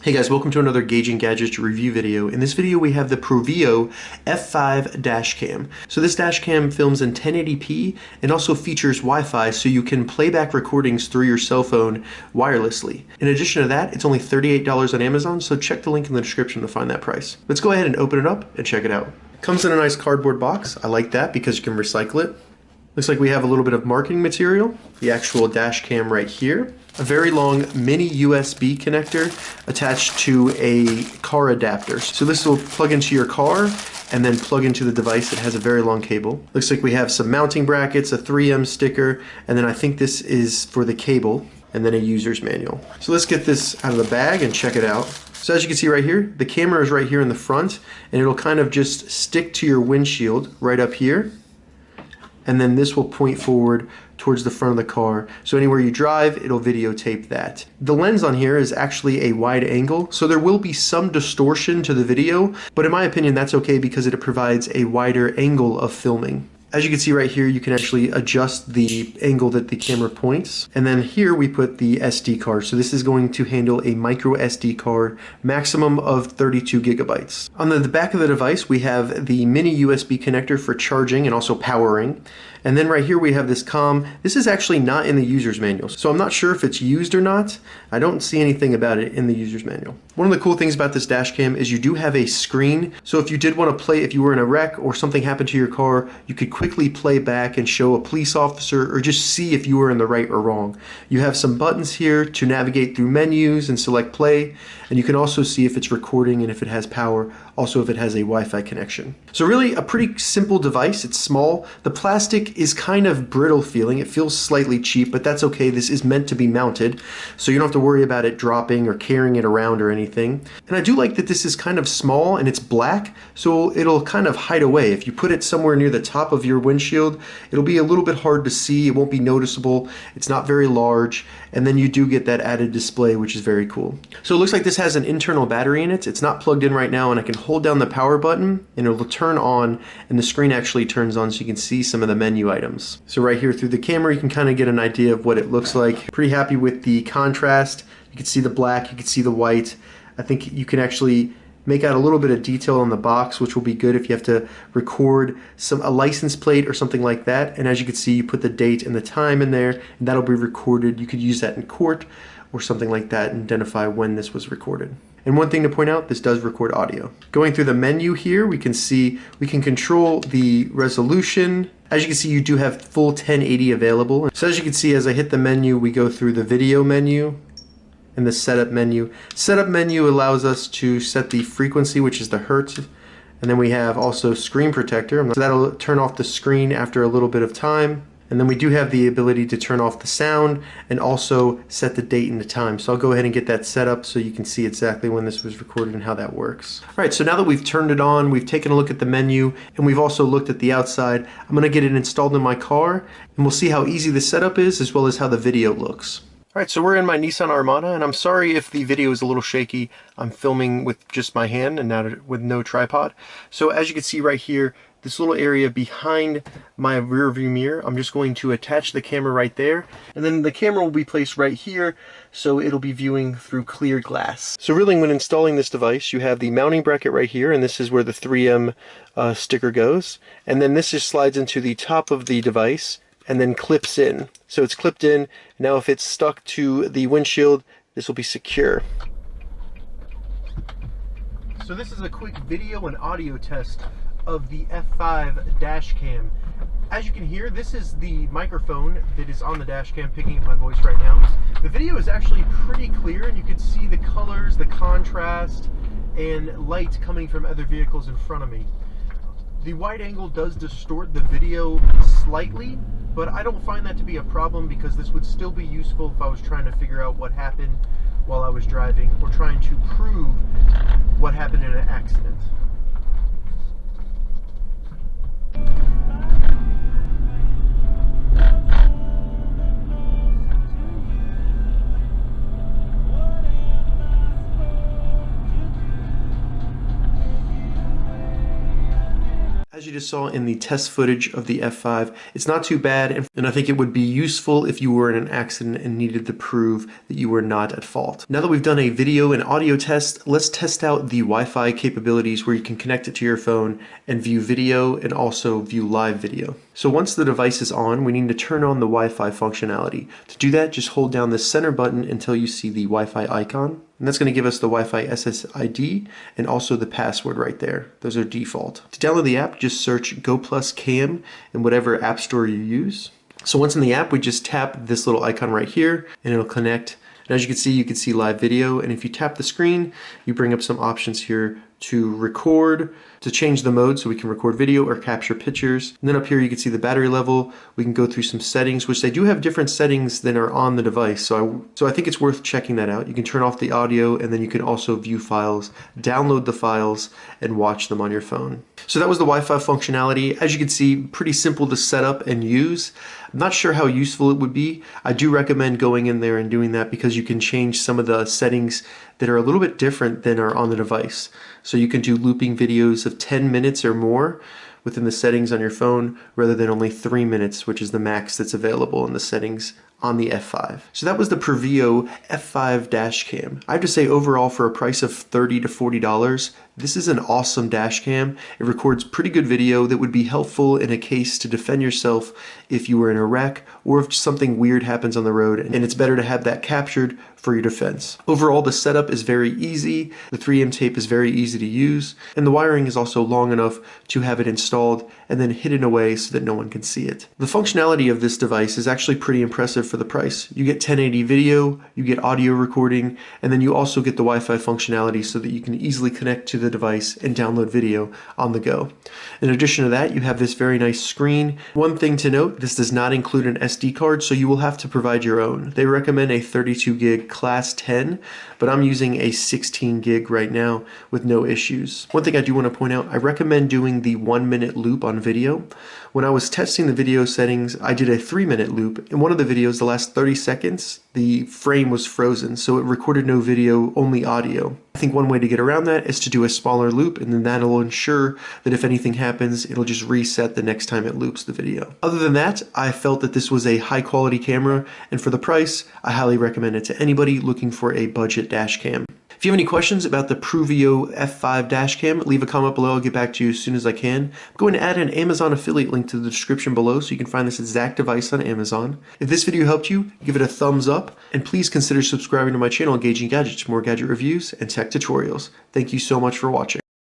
Hey guys, welcome to another Gauging Gadgets review video. In this video we have the Pruveeo F5 dash cam. So this dash cam films in 1080p and also features Wi-Fi so you can play back recordings through your cell phone wirelessly. In addition to that, it's only $38 on Amazon, so check the link in the description to find that price. Let's go ahead and open it up and check it out. It comes in a nice cardboard box. I like that because you can recycle it. Looks like we have a little bit of marketing material, the actual dash cam right here, a very long mini USB connector attached to a car adapter. So this will plug into your car and then plug into the device. It has a very long cable. Looks like we have some mounting brackets, a 3M sticker, and then I think this is for the cable, and then a user's manual. So let's get this out of the bag and check it out. So as you can see right here, the camera is right here in the front, and it'll kind of just stick to your windshield right up here. And then this will point forward towards the front of the car. So anywhere you drive, it'll videotape that. The lens on here is actually a wide angle, so there will be some distortion to the video, but in my opinion, that's okay because it provides a wider angle of filming. As you can see right here, you can actually adjust the angle that the camera points. And then here we put the SD card. So this is going to handle a micro SD card, maximum of 32 gigabytes. On the back of the device, we have the mini USB connector for charging and also powering. And then right here we have this COM. This is actually not in the user's manual, so I'm not sure if it's used or not. I don't see anything about it in the user's manual. One of the cool things about this dash cam is you do have a screen. So if you did want to play, if you were in a wreck or something happened to your car, you could quickly play back and show a police officer or just see if you were in the right or wrong. You have some buttons here to navigate through menus and select play. And you can also see if it's recording and if it has power, also if it has a Wi-Fi connection. So really a pretty simple device. It's small. The plastic is kind of brittle feeling. It feels slightly cheap, but that's okay. This is meant to be mounted, so you don't have to worry about it dropping or carrying it around or anything. And I do like that this is kind of small and it's black, so it'll kind of hide away. If you put it somewhere near the top of your windshield, it'll be a little bit hard to see. It won't be noticeable. It's not very large, and then you do get that added display, which is very cool. So it looks like this has an internal battery in it. It's not plugged in right now, and I can hold down the power button and it'll turn on, and the screen actually turns on so you can see some of the menu items. So right here through the camera you can kind of get an idea of what it looks like. Pretty happy with the contrast. You can see the black, you can see the white. I think you can actually make out a little bit of detail on the box, which will be good if you have to record a license plate or something like that. And as you can see, you put the date and the time in there, and that'll be recorded. You could use that in court or something like that and identify when this was recorded. And one thing to point out, this does record audio. Going through the menu here, we can see we can control the resolution. As you can see, you do have full 1080 available. So as you can see, as I hit the menu, we go through the video menu and the setup menu. Setup menu allows us to set the frequency, which is the hertz. And then we have also screen protector. So that'll turn off the screen after a little bit of time. And then we do have the ability to turn off the sound and also set the date and the time. So I'll go ahead and get that set up so you can see exactly when this was recorded and how that works. All right, so now that we've turned it on, we've taken a look at the menu, and we've also looked at the outside, I'm gonna get it installed in my car, and we'll see how easy the setup is as well as how the video looks. All right, so we're in my Nissan Armada, and I'm sorry if the video is a little shaky. I'm filming with just my hand and not with no tripod. So as you can see right here, this little area behind my rear view mirror, I'm just going to attach the camera right there, and then the camera will be placed right here, so it'll be viewing through clear glass. So really, when installing this device, you have the mounting bracket right here, and this is where the 3M sticker goes, and then this just slides into the top of the device and then clips in. So it's clipped in. Now if it's stuck to the windshield, this will be secure. So this is a quick video and audio test of the F5 dash cam. As you can hear, this is the microphone that is on the dash cam picking up my voice right now. The video is actually pretty clear, and you can see the colors, the contrast, and light coming from other vehicles in front of me. The wide angle does distort the video slightly, but I don't find that to be a problem because this would still be useful if I was trying to figure out what happened while I was driving or trying to prove what happened in an accident. As you you just saw in the test footage of the F5, it's not too bad, and I think it would be useful if you were in an accident and needed to prove that you were not at fault. Now that we've done a video and audio test, let's test out the Wi-Fi capabilities where you can connect it to your phone and view video and also view live video. So once the device is on, we need to turn on the Wi-Fi functionality. To do that, just hold down the center button until you see the Wi-Fi icon. And that's going to give us the Wi-Fi SSID and also the password right there. Those are default. To download the app, just search GoPlusCam in whatever app store you use. So once in the app, we just tap this little icon right here and it'll connect. And as you can see live video. And if you tap the screen, you bring up some options here to record, to change the mode so we can record video or capture pictures. And then up here you can see the battery level. We can go through some settings, which they do have different settings than are on the device. So I think it's worth checking that out. You can turn off the audio and then you can also view files, download the files, and watch them on your phone. So that was the Wi-Fi functionality. As you can see, pretty simple to set up and use. I'm not sure how useful it would be. I do recommend going in there and doing that because you can change some of the settings that are a little bit different than are on the device. So you can do looping videos of 10 minutes or more within the settings on your phone rather than only 3 minutes, which is the max that's available in the settings on the F5. So that was the Pruveeo F5 dash cam. I have to say overall for a price of $30 to $40, this is an awesome dash cam. It records pretty good video that would be helpful in a case to defend yourself if you were in a wreck or if something weird happens on the road, and it's better to have that captured for your defense. Overall, the setup is very easy, the 3M tape is very easy to use, and the wiring is also long enough to have it installed and then hidden away so that no one can see it. The functionality of this device is actually pretty impressive for the price. You get 1080 video, you get audio recording, and then you also get the Wi-Fi functionality so that you can easily connect to the device and download video on the go. In addition to that, you have this very nice screen. One thing to note, this does not include an SD card, so you will have to provide your own. They recommend a 32 gig class 10, but I'm using a 16 gig right now with no issues. One thing I do want to point out, I recommend doing the 1-minute loop on video. When I was testing the video settings, I did a 3-minute loop. In one of the videos, the last 30 seconds, the frame was frozen, so it recorded no video, only audio. I think one way to get around that is to do a smaller loop, and then that'll ensure that if anything happens, it'll just reset the next time it loops the video. Other than that, I felt that this was a high quality camera, and for the price, I highly recommend it to anybody looking for a budget dash cam. If you have any questions about the Pruveeo F5 dash cam, leave a comment below. I'll get back to you as soon as I can. I'm going to add an Amazon affiliate link to the description below so you can find this exact device on Amazon. If this video helped you, give it a thumbs up, and please consider subscribing to my channel, Engaging Gadgets, for more gadget reviews and tech tutorials. Thank you so much for watching.